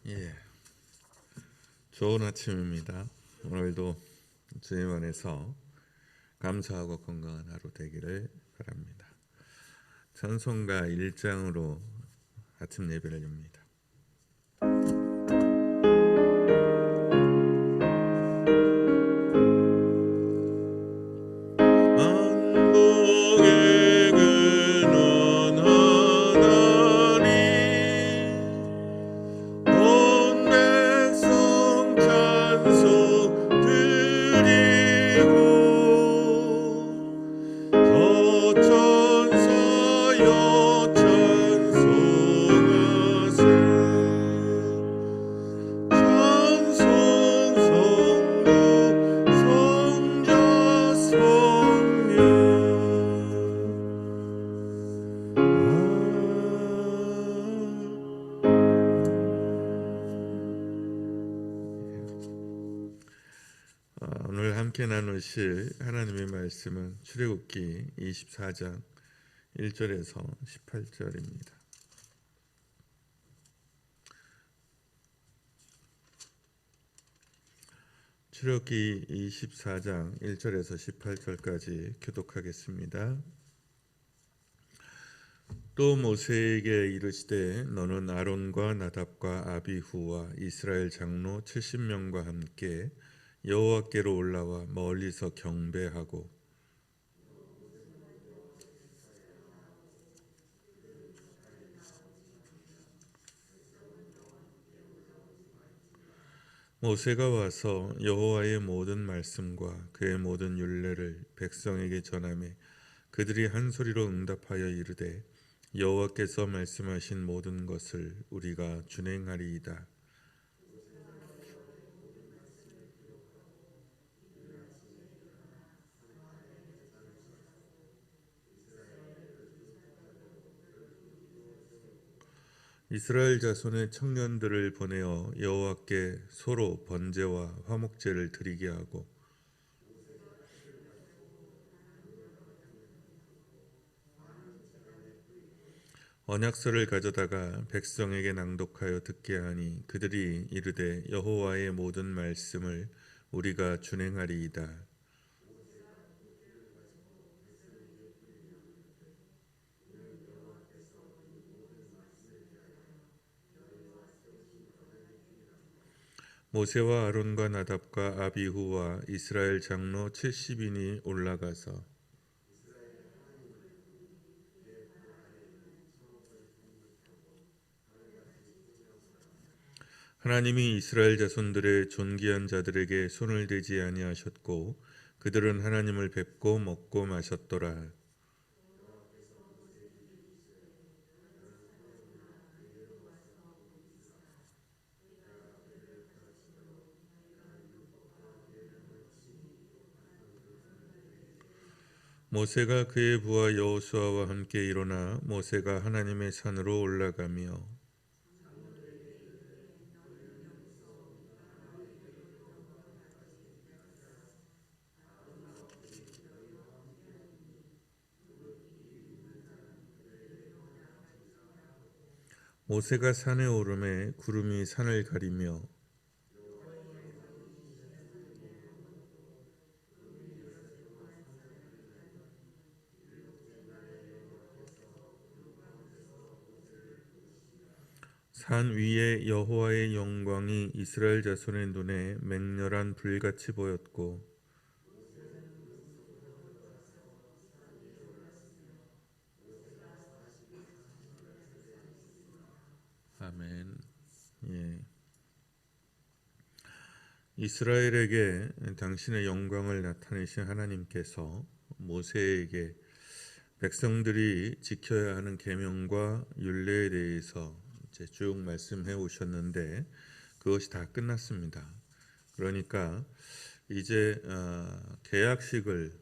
예, 좋은 아침입니다. 오늘도 주님 안에서 감사하고 건강한 하루 되기를 바랍니다. 찬송가 1장으로 아침 예배를 엽니다. 만국의 근원하나님 온 백성 찬송 드리고 저천사여 찬송하세 찬송 성부 성자 성령 오늘 함께 나누실 하나님의 말씀은 출애굽기 24장 1절에서 18절입니다. 출애굽기 24장 1절에서 18절까지 교독하겠습니다. 또 모세에게 이르시되 너는 아론과 나답과 아비후와 이스라엘 장로 70명과 함께 여호와께로 올라와 멀리서 경배하고 모세가 와서 여호와의 모든 말씀과 그의 모든 율례를 백성에게 전하매 그들이 한 소리로 응답하여 이르되 여호와께서 말씀하신 모든 것을 우리가 준행하리이다. 이스라엘 자손의 청년들을 보내어 여호와께 소로 번제와 화목제를 드리게 하고 언약서를 가져다가 백성에게 낭독하여 듣게 하니 그들이 이르되 여호와의 모든 말씀을 우리가 준행하리이다. 모세와 아론과 나답과 아비후와 이스라엘 장로 70인이 올라가서 하나님이 이스라엘 자손들의 존귀한 자들에게 손을 대지 아니하셨고 그들은 하나님을 뵙고 먹고 마셨더라. 모세가 그의 부하 여호수아와 함께 일어나 모세가 하나님의 산으로 올라가며 모세가 산에 오르매 구름이 산을 가리며 산 위에 여호와의 영광이 이스라엘 자손의 눈에 맹렬한 불같이 보였고 아멘. 예. 이스라엘에게 당신의 영광을 나타내신 하나님께서 모세에게 백성들이 지켜야 하는 계명과 율례에 대해서 이제 쭉 말씀해 오셨는데 그것이 다 끝났습니다. 그러니까 이제 계약식을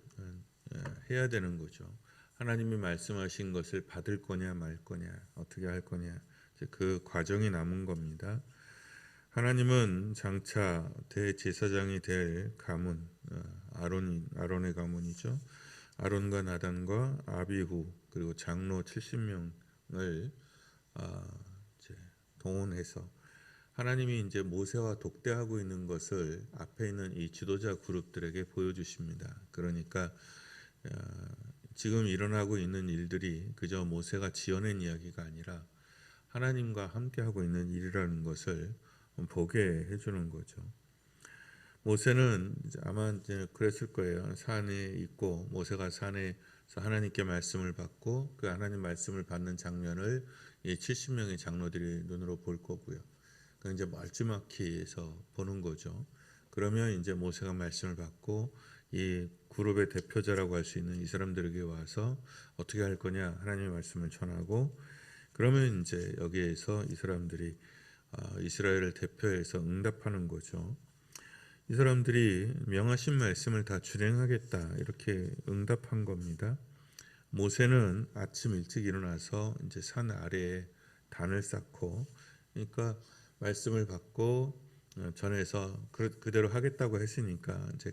해야 되는 거죠. 하나님이 말씀하신 것을 받을 거냐 말 거냐 어떻게 할 거냐 이제 그 과정이 남은 겁니다. 하나님은 장차 대제사장이 될 가문 아론의 가문이죠. 아론과 나단과 아비후 그리고 장로 70명을 동원해서 하나님이 이제 모세와 독대하고 있는 것을 앞에 있는 이 지도자 그룹들에게 보여주십니다. 그러니까 지금 일어나고 있는 일들이 그저 모세가 지어낸 이야기가 아니라 하나님과 함께하고 있는 일이라는 것을 보게 해주는 거죠. 모세는 아마 이제 그랬을 거예요. 산에 있고 모세가 산에서 하나님께 말씀을 받고 그 하나님 말씀을 받는 장면을 이 70명의 장로들이 눈으로 볼 거고요. 그 이제 멀찌마키에서 보는 거죠. 그러면 이제 모세가 말씀을 받고 이 그룹의 대표자라고 할 수 있는 이 사람들에게 와서 어떻게 할 거냐 하나님의 말씀을 전하고 그러면 이제 여기에서 이 사람들이 이스라엘을 대표해서 응답하는 거죠. 이 사람들이 명하신 말씀을 다 준행하겠다 이렇게 응답한 겁니다. 모세는 아침 일찍 일어나서 이제 산 아래에 단을 쌓고 그러니까 말씀을 받고 전해서 그대로 하겠다고 했으니까 이제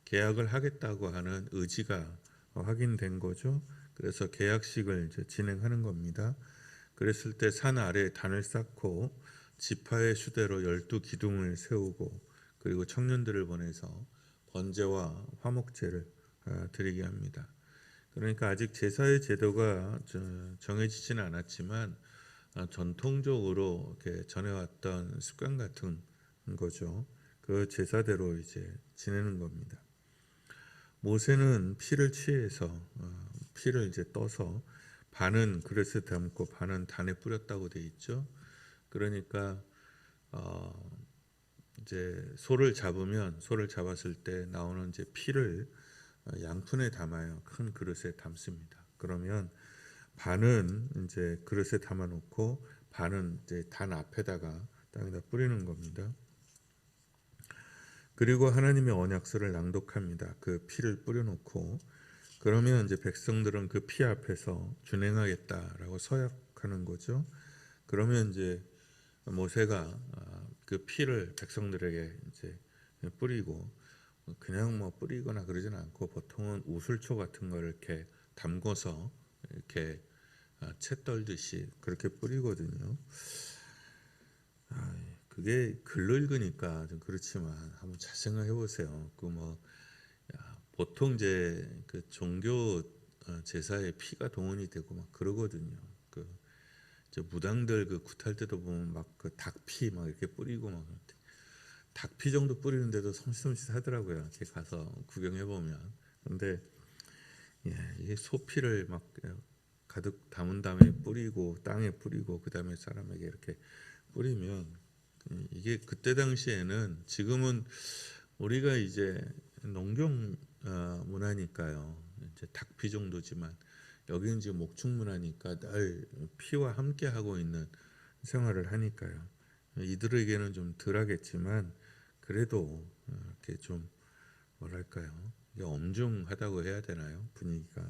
계약을 하겠다고 하는 의지가 확인된 거죠. 그래서 계약식을 이제 진행하는 겁니다. 그랬을 때 산 아래에 단을 쌓고 지파의 수대로 12기둥을 세우고 그리고 청년들을 보내서 번제와 화목제를 드리게 합니다. 그러니까 아직 제사의 제도가 정해지지는 않았지만 전통적으로 이렇게 전해왔던 습관 같은 거죠. 그 제사대로 이제 지내는 겁니다. 모세는 피를 취해서 피를 이제 떠서 반은 그릇에 담고 반은 단에 뿌렸다고 돼 있죠. 그러니까 이제 소를 잡았을 때 나오는 이제 피를 양푼에 담아요. 큰 그릇에 담습니다. 그러면 반은 이제 그릇에 담아 놓고 반은 이제 단 앞에다가 땅에다 뿌리는 겁니다. 그리고 하나님의 언약서를 낭독합니다. 그 피를 뿌려놓고 그러면 이제 백성들은 그 피 앞에서 준행하겠다라고 서약하는 거죠. 그러면 이제 모세가 그 피를 백성들에게 이제 뿌리고 그냥 뭐 뿌리거나 그러진 않고 보통은 우슬초 같은 걸 이렇게 담궈서 이렇게 채 떨듯이 그렇게 뿌리거든요. 그게 글로 읽으니까 좀 그렇지만 한번 잘 생각해 보세요. 그 뭐 보통 이제 그 종교 제사에 피가 동원이 되고 막 그러거든요. 그 무당들 그 굿할 때도 보면 막 그 닭피 막 이렇게 뿌리고 막 닭피 정도 뿌리는데도 섬찟하더라고요. 이렇게 가서 구경해 보면. 근데 이게 소피를 막 가득 담은 다음에 뿌리고 땅에 뿌리고 그 다음에 사람에게 이렇게 뿌리면 이게 그때 당시에는 지금은 우리가 이제 농경 문화니까요. 이제 닭피 정도지만 여기는 지금 목축 문화니까 늘 피와 함께 하고 있는 생활을 하니까요. 이들에게는 좀 덜하겠지만 그래도 이렇게 좀 뭐랄까요? 이게 엄중하다고 해야 되나요? 분위기가.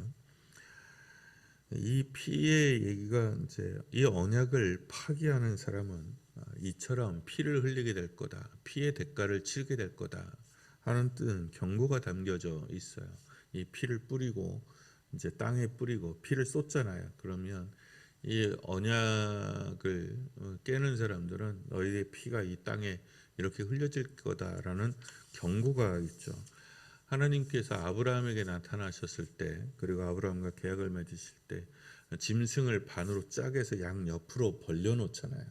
이 피의 얘기가 이제 이 언약을 파기하는 사람은 이처럼 피를 흘리게 될 거다. 피의 대가를 치르게 될 거다. 하는 뜻 경고가 담겨져 있어요. 이 피를 뿌리고 이제 땅에 뿌리고 피를 쏟잖아요. 그러면 이 언약을 깨는 사람들은 너희의 피가 이 땅에 이렇게 흘려질 거다라는 경고가 있죠. 하나님께서 아브라함에게 나타나셨을 때 그리고 아브라함과 계약을 맺으실 때 짐승을 반으로 짜게서 양 옆으로 벌려놓잖아요.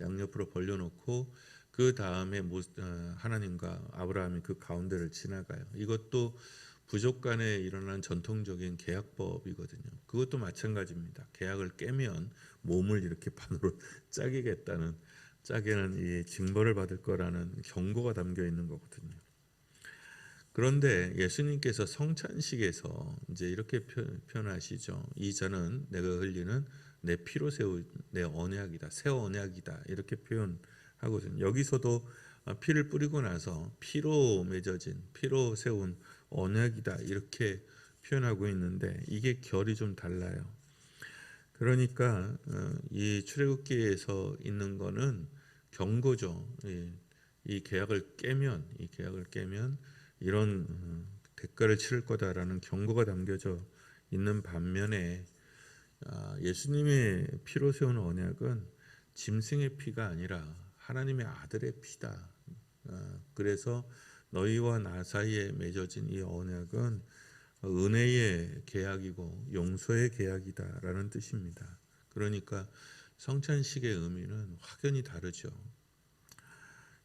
양 옆으로 벌려놓고 그 다음에 하나님과 아브라함이 그 가운데를 지나가요. 이것도 부족 간에 일어난 전통적인 계약법이거든요. 그것도 마찬가지입니다. 계약을 깨면 몸을 이렇게 반으로 짜게는 이 징벌을 받을 거라는 경고가 담겨 있는 거거든요. 그런데 예수님께서 성찬식에서 이제 이렇게 표현하시죠. 이 잔은 내가 흘리는 내 피로 세운 내 언약이다. 새 언약이다. 이렇게 표현하거든요. 여기서도 피를 뿌리고 나서 피로 맺어진 피로 세운 언약이다. 이렇게 표현하고 있는데 이게 결이 좀 달라요. 그러니까 이 출애굽기에서 있는 거는 경고죠. 이 계약을 깨면 이런 대가를 치를 거다라는 경고가 담겨져 있는 반면에 예수님의 피로 세운 언약은 짐승의 피가 아니라 하나님의 아들의 피다. 그래서 너희와 나 사이에 맺어진 이 언약은 은혜의 계약이고 용서의 계약이다라는 뜻입니다. 그러니까 성찬식의 의미는 확연히 다르죠.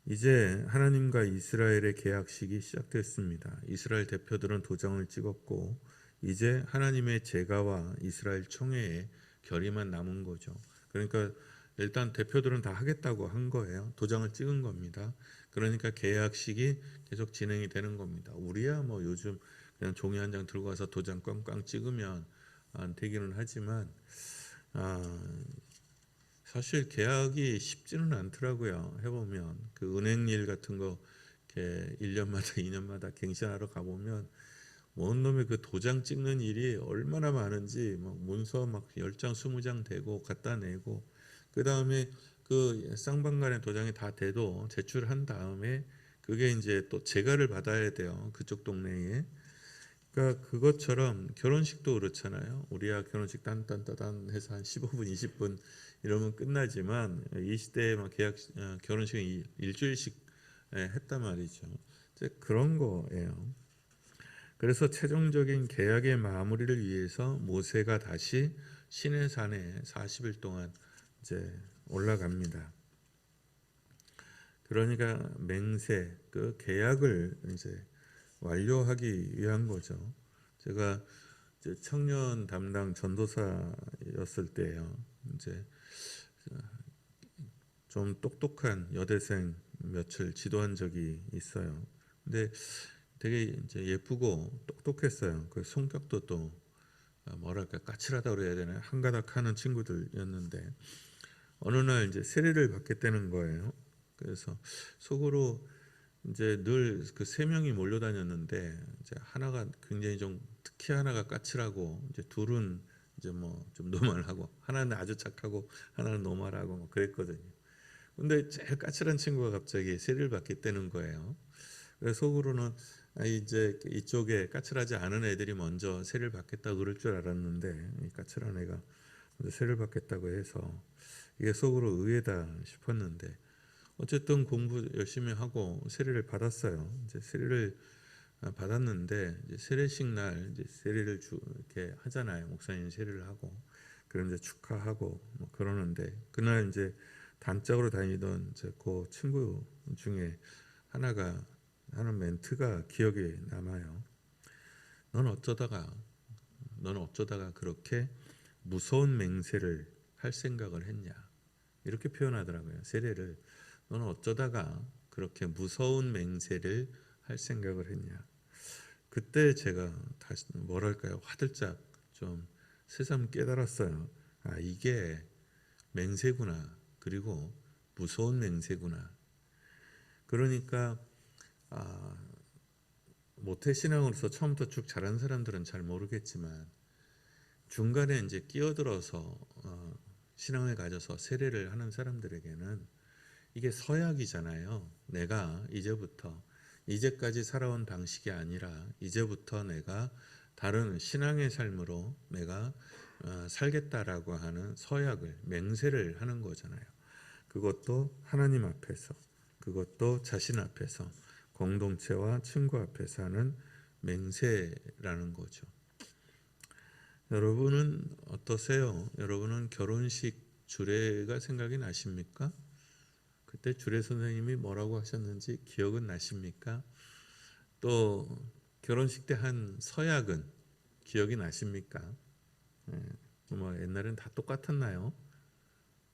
이제 하나님과 이스라엘의 계약식이 시작됐습니다. 이스라엘 대표들은 도장을 찍었고 이제 하나님의 제가와 이스라엘 총회의 결의만 남은 거죠. 그러니까 일단 대표들은 다 하겠다고 한 거예요. 도장을 찍은 겁니다. 그러니까 계약식이 계속 진행이 되는 겁니다. 우리야 뭐 요즘 그냥 종이 한 장 들고 와서 도장 꽝꽝 찍으면 안 되기는 하지만 사실 계약이 쉽지는 않더라고요. 해보면 그 은행일 같은 거 이렇게 1년마다 2년마다 갱신하러 가보면 뭔 놈의 그 도장 찍는 일이 얼마나 많은지 막 문서 막 10장 20장 대고 갖다 내고 그 다음에 그 쌍방간의 도장이 다 돼도 제출한 다음에 그게 이제 또 재가를 받아야 돼요. 그쪽 동네에. 그러니까 그것처럼 결혼식도 그렇잖아요. 우리야 결혼식 딴딴따단 해서 한 15분 20분 이러면 끝나지만 이 시대에 막 결혼식은 일주일씩 했단 말이죠. 이제 그런 거예요. 그래서 최종적인 계약의 마무리를 위해서 모세가 다시 시내산에 40일 동안 이제 올라갑니다. 그러니까 맹세 그 계약을 이제 완료하기 위한 거죠. 제가 이제 청년 담당 전도사였을 때요. 이제 좀 똑똑한 여대생 며칠 지도한 적이 있어요. 근데 되게 이제 예쁘고 똑똑했어요. 그 성격도 또 뭐랄까 까칠하다 그래야 되나 한가닥 하는 친구들이었는데 어느 날 이제 세례를 받게 되는 거예요. 그래서 속으로 이제 늘 그 세 명이 몰려다녔는데 이제 하나가 굉장히 좀 특히 하나가 까칠하고 이제 둘은 이제 뭐 좀 노멀하고 하나는 아주 착하고 하나는 노멀하고 뭐 그랬거든요. 근데 제일 까칠한 친구가 갑자기 세례를 받게 되는 거예요. 그래서 속으로는 이제 이쪽에 까칠하지 않은 애들이 먼저 세례를 받겠다 그럴 줄 알았는데 이 까칠한 애가 먼저 세례를 받겠다고 해서 이게 속으로 의외다 싶었는데 어쨌든 공부 열심히 하고 세례를 받았어요. 이제 세례를 받았는데 이제 세례식 날 이제 세례를 이렇게 하잖아요. 목사님 세례를 하고 그럼 이제 축하하고 뭐 그러는데 그날 이제 단짝으로 다니던 제 그 친구 중에 하나가 하는 멘트가 기억에 남아요. 넌 어쩌다가 그렇게 무서운 맹세를 할 생각을 했냐? 이렇게 표현하더라고요. 세례를 너는 어쩌다가 그렇게 무서운 맹세를 할 생각을 했냐? 그때 제가 다시 뭐랄까요? 화들짝 좀 새삼 깨달았어요. 아, 이게 맹세구나. 그리고 무서운 맹세구나. 그러니까 모태신앙으로서 처음부터 쭉 자란 사람들은 잘 모르겠지만 중간에 이제 끼어들어서 신앙을 가져서 세례를 하는 사람들에게는 이게 서약이잖아요. 내가 이제까지 살아온 방식이 아니라 이제부터 내가 다른 신앙의 삶으로 내가 살겠다라고 하는 서약을 맹세를 하는 거잖아요. 그것도 하나님 앞에서, 그것도 자신 앞에서, 공동체와 친구 앞에서 하는 맹세라는 거죠. 여러분은 어떠세요? 여러분은 결혼식 주례가 생각이 나십니까? 그때 주례 선생님이 뭐라고 하셨는지 기억은 나십니까? 또 결혼식 때 한 서약은 기억이 나십니까? 뭐 옛날엔 다 똑같았나요?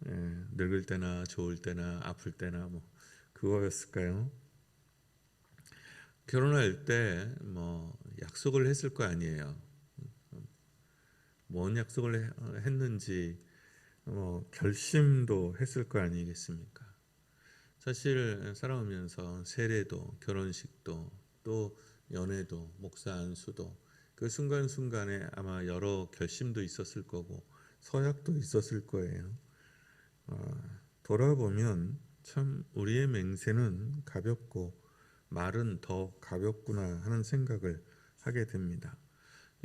늙을 때나 좋을 때나 아플 때나 뭐 그거였을까요? 결혼할 때 뭐 약속을 했을 거 아니에요. 뭔 약속을 했는지 뭐 결심도 했을 거 아니겠습니까? 사실 살아오면서 세례도 결혼식도 또 연애도 목사 안수도 그 순간순간에 아마 여러 결심도 있었을 거고 서약도 있었을 거예요. 돌아보면 참 우리의 맹세는 가볍고 말은 더 가볍구나 하는 생각을 하게 됩니다.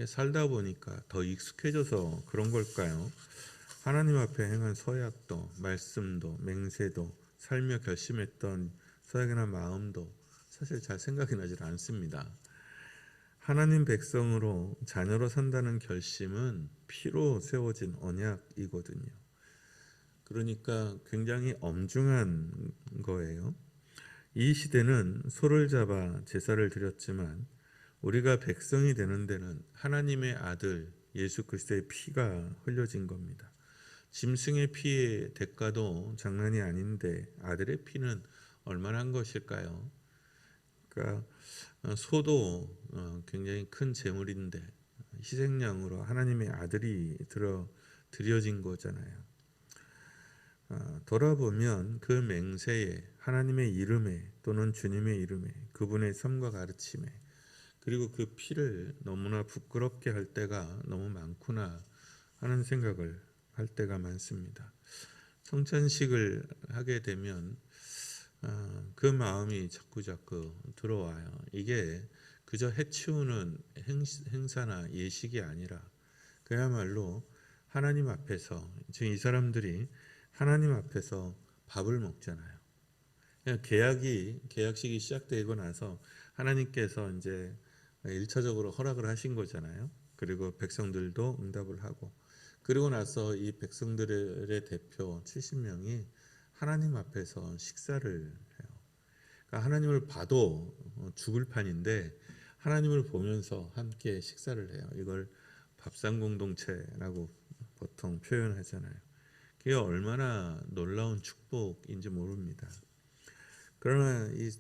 살다 보니까 더 익숙해져서 그런 걸까요? 하나님 앞에 행한 서약도 말씀도 맹세도 살며 결심했던 서약이나 마음도 사실 잘 생각이 나질 않습니다. 하나님 백성으로 자녀로 산다는 결심은 피로 세워진 언약이거든요. 그러니까 굉장히 엄중한 거예요. 이 시대는 소를 잡아 제사를 드렸지만 우리가 백성이 되는 데는 하나님의 아들 예수 그리스도의 피가 흘려진 겁니다. 짐승의 피의 대가도 장난이 아닌데 아들의 피는 얼마나 한 것일까요? 그러니까 소도 굉장히 큰 제물인데 희생양으로 하나님의 아들이 드려진 거잖아요. 돌아보면 그 맹세에 하나님의 이름에 또는 주님의 이름에 그분의 삶과 가르침에 그리고 그 피를 너무나 부끄럽게 할 때가 너무 많구나 하는 생각을 할 때가 많습니다. 성찬식을 하게 되면 그 마음이 자꾸 들어와요. 이게 그저 해치우는 행사나 예식이 아니라 그야말로 하나님 앞에서 지금 이 사람들이 하나님 앞에서 밥을 먹잖아요. 계약식이 시작되고 나서 하나님께서 이제 1차적으로 허락을 하신 거잖아요. 그리고 백성들도 응답을 하고 그리고 나서 이 백성들의 대표 70명이 하나님 앞에서 식사를 해요. 그러니까 하나님을 봐도 죽을 판인데 하나님을 보면서 함께 식사를 해요. 이걸 밥상 공동체라고 보통 표현하잖아요. 그게 얼마나 놀라운 축복인지 모릅니다. 그러나 이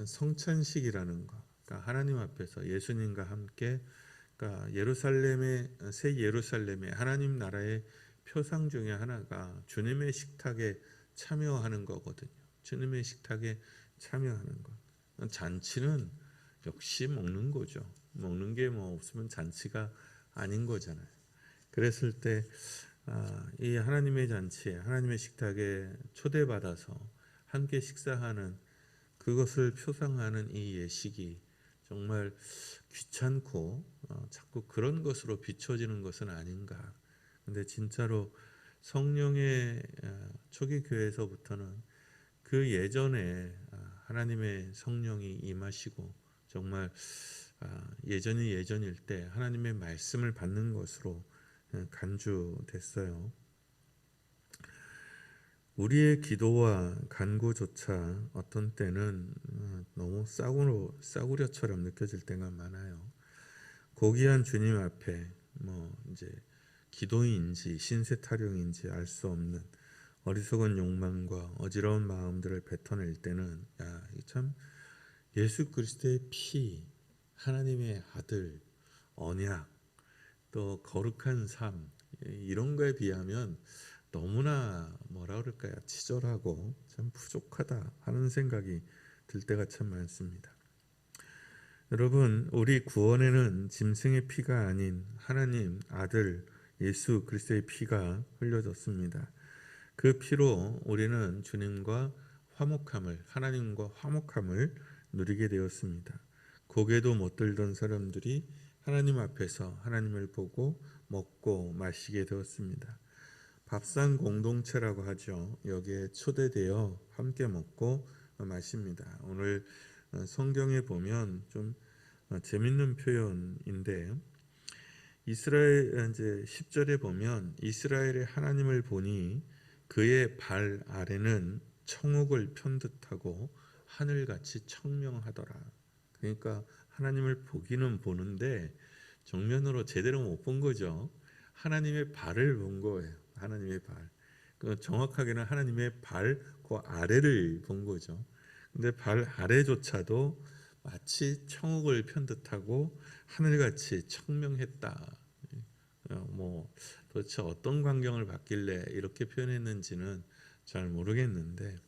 성찬식이라는 것, 그러니까 하나님 앞에서 예수님과 함께, 그러니까 새 예루살렘의 하나님 나라의 표상 중에 하나가 주님의 식탁에 참여하는 거거든요. 주님의 식탁에 참여하는 것. 잔치는 역시 먹는 거죠. 먹는 게 뭐 없으면 잔치가 아닌 거잖아요. 그랬을 때 이 하나님의 잔치에 하나님의 식탁에 초대받아서 함께 식사하는 그것을 표상하는 이 예식이 정말 귀찮고 자꾸 그런 것으로 비춰지는 것은 아닌가. 근데 진짜로 성령의 초기 교회에서부터는 그 예전에 하나님의 성령이 임하시고 정말 예전이 예전일 때 하나님의 말씀을 받는 것으로 간주됐어요. 우리의 기도와 간구조차 어떤 때는 너무 싸구려처럼 느껴질 때가 많아요. 고귀한 주님 앞에 이제 기도인지 신세 타령인지 알 수 없는 어리석은 욕망과 어지러운 마음들을 뱉어낼 때는 참 예수 그리스도의 피, 하나님의 아들, 언약, 또 거룩한 삶 이런 거에 비하면 너무나 뭐라 그럴까요? 치졸하고 참 부족하다 하는 생각이 들 때가 참 많습니다. 여러분, 우리 구원에는 짐승의 피가 아닌 하나님 아들 예수 그리스도의 피가 흘려졌습니다. 그 피로 우리는 주님과 하나님과 화목함을 누리게 되었습니다. 고개도 못 들던 사람들이 하나님 앞에서 하나님을 보고 먹고 마시게 되었습니다. 밥상 공동체라고 하죠. 여기에 초대되어 함께 먹고 마십니다. 오늘 성경에 보면 좀 재밌는 표현인데 이스라엘 이제 10절에 보면 이스라엘의 하나님을 보니 그의 발 아래는 청옥을 편듯하고 하늘같이 청명하더라. 그러니까 하나님을 보기는 보는데 정면으로 제대로 못 본 거죠. 하나님의 발을 본 거예요. 하나님의 발. 정확하게는 하나님의 발 그 아래를 본 거죠. 근데 발 아래조차도 마치 청옥을 편듯하고 하늘같이 청명했다. 도대체 어떤 광경을 봤길래 이렇게 표현했는지는 잘 모르겠는데,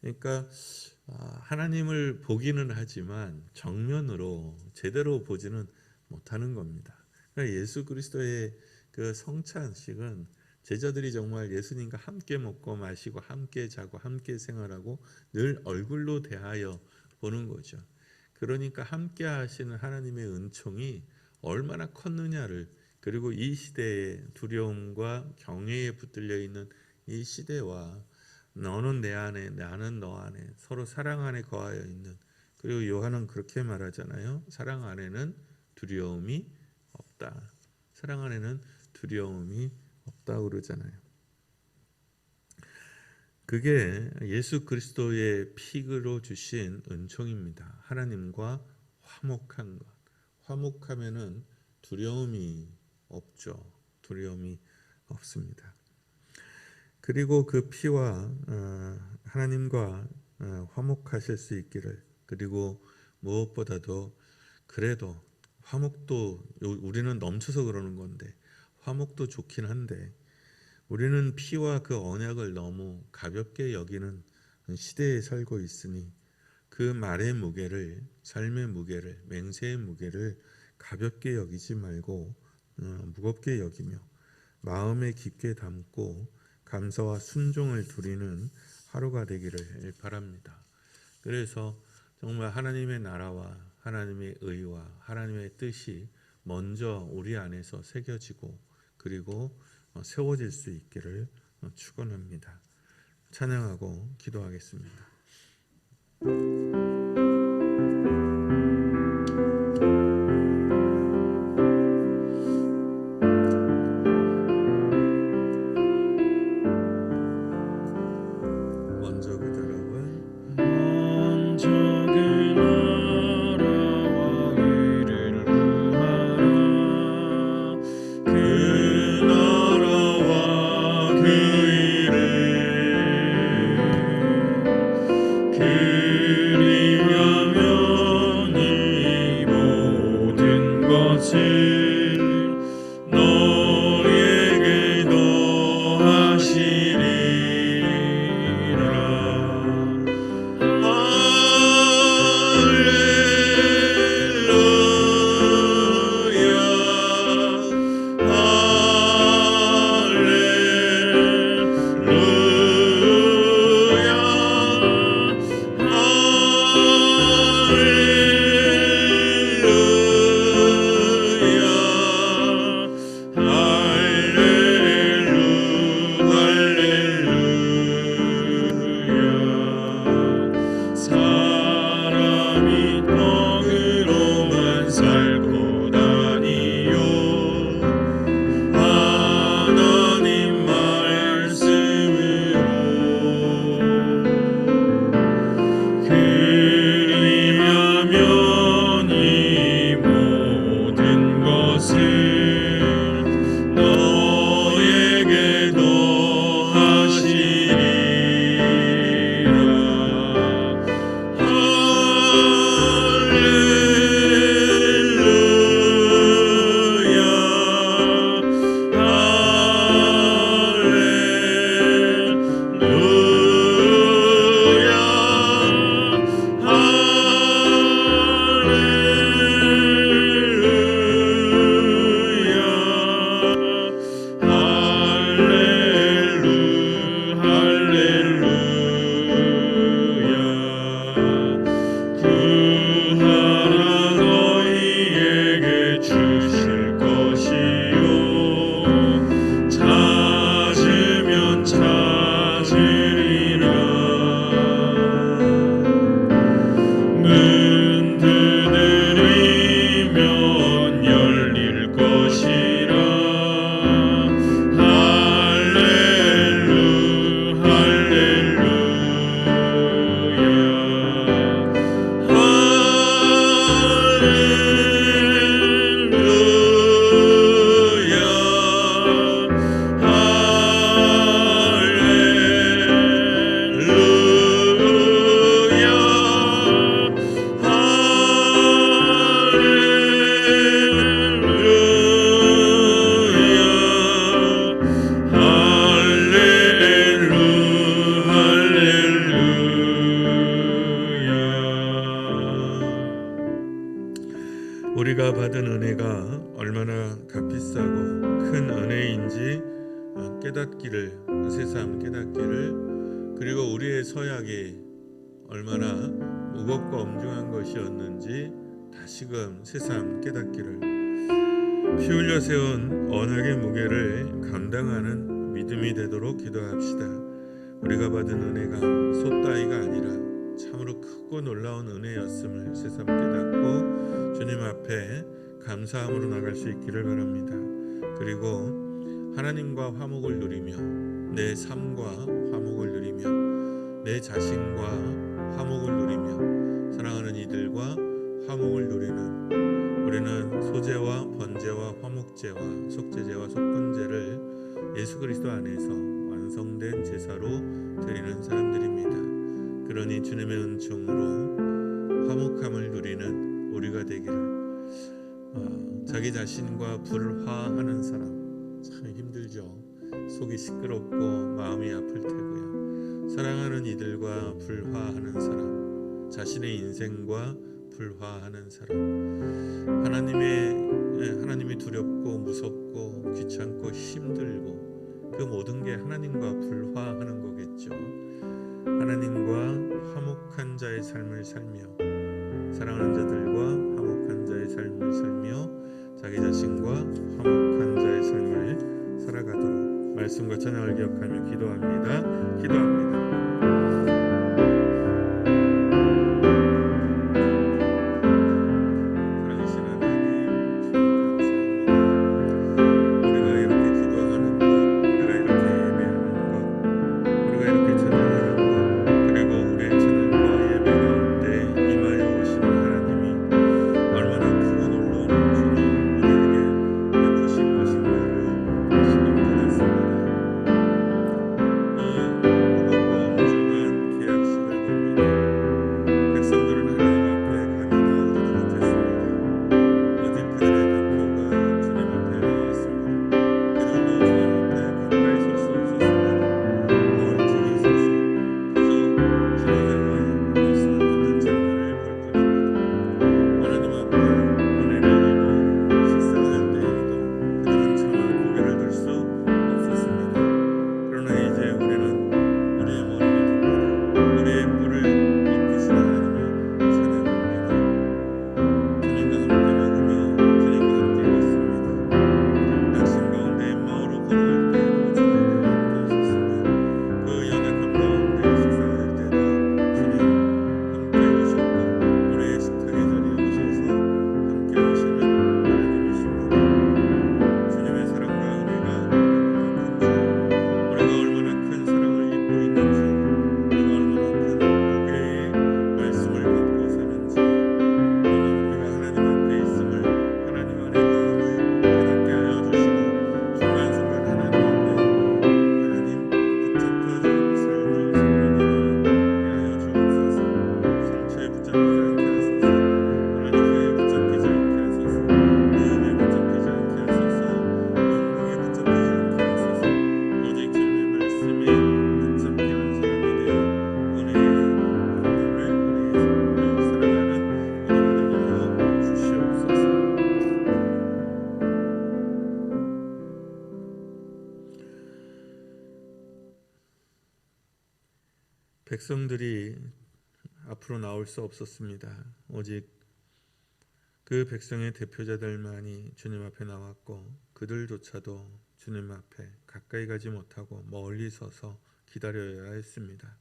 그러니까 하나님을 보기는 하지만 정면으로 제대로 보지는 못하는 겁니다. 그러니까 예수 그리스도의 그 성찬식은 제자들이 정말 예수님과 함께 먹고 마시고 함께 자고 함께 생활하고 늘 얼굴로 대하여 보는 거죠. 그러니까 함께 하시는 하나님의 은총이 얼마나 컸느냐를, 그리고 이 시대의 두려움과 경외에 붙들려 있는 이 시대와 너는 내 안에 나는 너 안에 서로 사랑 안에 거하여 있는. 그리고 요한은 그렇게 말하잖아요. 사랑 안에는 두려움이 없다. 사랑 안에는 두려움이 없다 그러잖아요. 그게 예수 그리스도의 피로 주신 은총입니다. 하나님과 화목한 것. 화목하면은 두려움이 없죠. 두려움이 없습니다. 그리고 그 피와 하나님과 화목하실 수 있기를, 그리고 무엇보다도 그래도 화목도 우리는 넘쳐서 그러는 건데 화목도 좋긴 한데 우리는 피와 그 언약을 너무 가볍게 여기는 시대에 살고 있으니 그 말의 무게를, 삶의 무게를, 맹세의 무게를 가볍게 여기지 말고 무겁게 여기며 마음에 깊게 담고 감사와 순종을 드리는 하루가 되기를 바랍니다. 그래서 정말 하나님의 나라와 하나님의 의와 하나님의 뜻이 먼저 우리 안에서 새겨지고 그리고 세워질 수 있기를 축원합니다. 찬양하고 기도하겠습니다. 우리가 받은 은혜가 얼마나 값비싸고 큰 은혜인지 깨닫기를, 새삼 깨닫기를, 그리고 우리의 서약이 얼마나 무겁고 엄중한 것이었는지 다시금 새삼 깨닫기를, 피 흘려 세운 언약의 무게를 감당하는 믿음이 되도록 기도합시다. 우리가 받은 은혜가 솥다이가 아니라 참으로 크고 놀라운 은혜였음을 새삼 깨닫고 주님 앞에 감사함으로 나갈 수 있기를 바랍니다. 그리고 하나님과 화목을 누리며 내 삶과 화목을 누리며 내 자신과 화목을 누리며 사랑하는 이들과 화목을 누리는 우리는 소제와 번제와 화목제와 속제제와 속건제를 예수 그리스도 안에서 완성된 제사로 드리는 사람들입니다. 그러니 주님의 은총으로 화목함을 누리는 우리가 되기를. 자기 자신과 불화하는 사람 참 힘들죠. 속이 시끄럽고 마음이 아플 테고요. 사랑하는 이들과 불화하는 사람, 자신의 인생과 불화하는 사람, 하나님이 두렵고 무섭고 귀찮고 힘들고 그 모든 게 하나님과 불화하는 거겠죠. 하나님과 화목한 자의 삶을 살며 사랑하는 자들과 화목한 자의 삶을 살며 자기 자신과 화목한 자의 삶을 살아가도록 말씀과 찬양을 기억하며 기도합니다. 백성들이 앞으로 나올 수 없었습니다. 오직 그 백성의 대표자들만이 주님 앞에 나왔고 그들조차도 주님 앞에 가까이 가지 못하고 멀리 서서 기다려야 했습니다.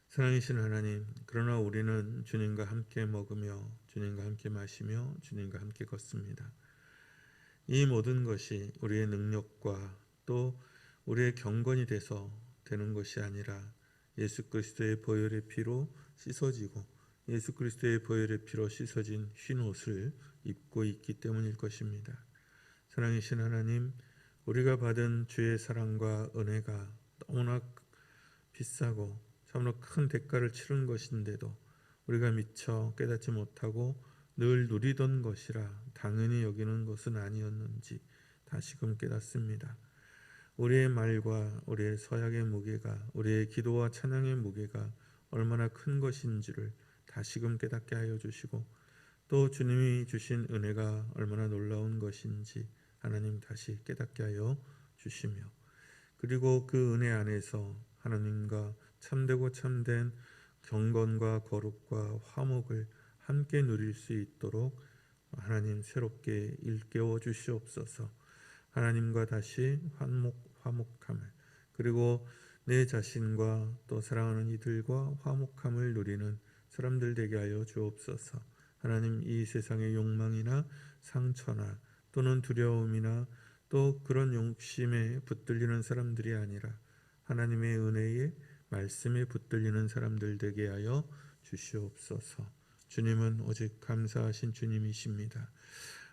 사랑이신 하나님, 그러나 우리는 주님과 함께 먹으며 주님과 함께 마시며 주님과 함께 걷습니다. 이 모든 것이 우리의 능력과 또 우리의 경건이 돼서 되는 것이 아니라 예수 그리스도의 보혈의 피로 씻어지고 예수 그리스도의 보혈의 피로 씻어진 흰 옷을 입고 있기 때문일 것입니다. 사랑이신 하나님, 우리가 받은 주의 사랑과 은혜가 너무나 비싸고 참으로 큰 대가를 치른 것인데도 우리가 미처 깨닫지 못하고 늘 누리던 것이라 당연히 여기는 것은 아니었는지 다시금 깨닫습니다. 우리의 말과 우리의 서약의 무게가, 우리의 기도와 찬양의 무게가 얼마나 큰 것인지를 다시금 깨닫게 하여 주시고 또 주님이 주신 은혜가 얼마나 놀라운 것인지 하나님 다시 깨닫게 하여 주시며 그리고 그 은혜 안에서 하나님과 참되고 참된 경건과 거룩과 화목을 함께 누릴 수 있도록 하나님 새롭게 일깨워 주시옵소서. 하나님과 다시 화목함을 그리고 내 자신과 또 사랑하는 이들과 화목함을 누리는 사람들 되게 하여 주옵소서. 하나님, 이 세상의 욕망이나 상처나 또는 두려움이나 또 그런 욕심에 붙들리는 사람들이 아니라 하나님의 은혜에 말씀에 붙들리는 사람들 되게 하여 주시옵소서. 주님은 오직 감사하신 주님이십니다.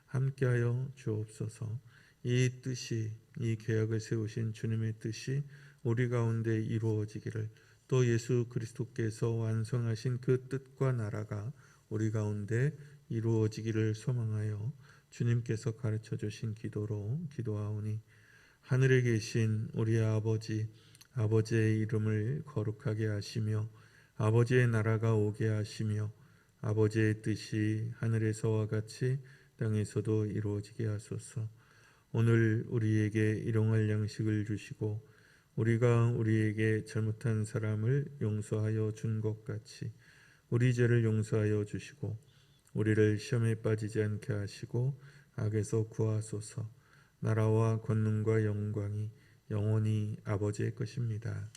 함께하여 주옵소서. 이 뜻이, 이 계약을 세우신 주님의 뜻이 우리 가운데 이루어지기를, 또 예수 그리스도께서 완성하신 그 뜻과 나라가 우리 가운데 이루어지기를 소망하여 주님께서 가르쳐 주신 기도로 기도하오니, 하늘에 계신 우리 아버지, 아버지의 이름을 거룩하게 하시며 아버지의 나라가 오게 하시며 아버지의 뜻이 하늘에서와 같이 땅에서도 이루어지게 하소서. 오늘 우리에게 일용할 양식을 주시고 우리가 우리에게 잘못한 사람을 용서하여 준 것 같이 우리 죄를 용서하여 주시고 우리를 시험에 빠지지 않게 하시고 악에서 구하소서. 나라와 권능과 영광이 영원히 아버지의 것입니다.